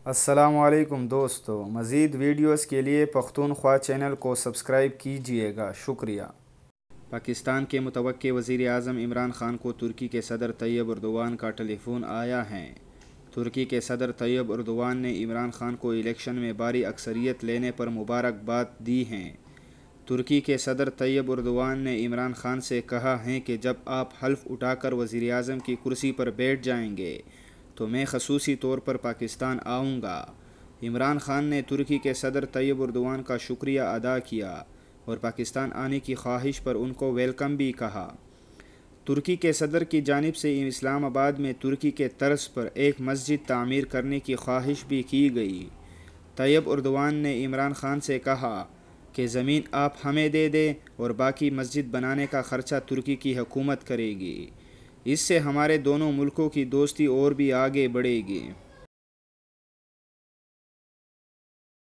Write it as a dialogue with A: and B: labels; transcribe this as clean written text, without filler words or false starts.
A: السلام علیکم دوستو، مزید ویڈیوز کے لیے پختونخوا چینل کو سبسکرائب کیجیے گا، شکریہ۔ پاکستان کے متوقع وزیر اعظم عمران خان کو ترکی کے صدر طیب ایردوان کا ٹیلی فون آیا ہے۔ ترکی کے صدر طیب ایردوان نے عمران خان کو الیکشن میں بھاری اکثریت لینے پر مبارکباد دی ہے۔ ترکی کے صدر طیب ایردوان نے عمران خان سے کہا ہے کہ جب آپ حلف اٹھا کر وزیر اعظم کی کرسی پر بیٹھ جائیں گے تو میں خصوصی طور پر پاکستان آؤں گا۔ عمران خان نے ترکی کے صدر طیب ایردوان کا شکریہ ادا کیا اور پاکستان آنے کی خواہش پر ان کو ویلکم بھی کہا۔ ترکی کے صدر کی جانب سے اسلام آباد میں ترکی کے طرز پر ایک مسجد تعمیر کرنے کی خواہش بھی کی گئی۔ طیب ایردوان نے عمران خان سے کہا کہ زمین آپ ہمیں دے دیں اور باقی مسجد بنانے کا خرچہ ترکی کی حکومت کرے گی۔ اس سے ہمارے دونوں ملکوں کی دوستی اور بھی آگے بڑھے گی۔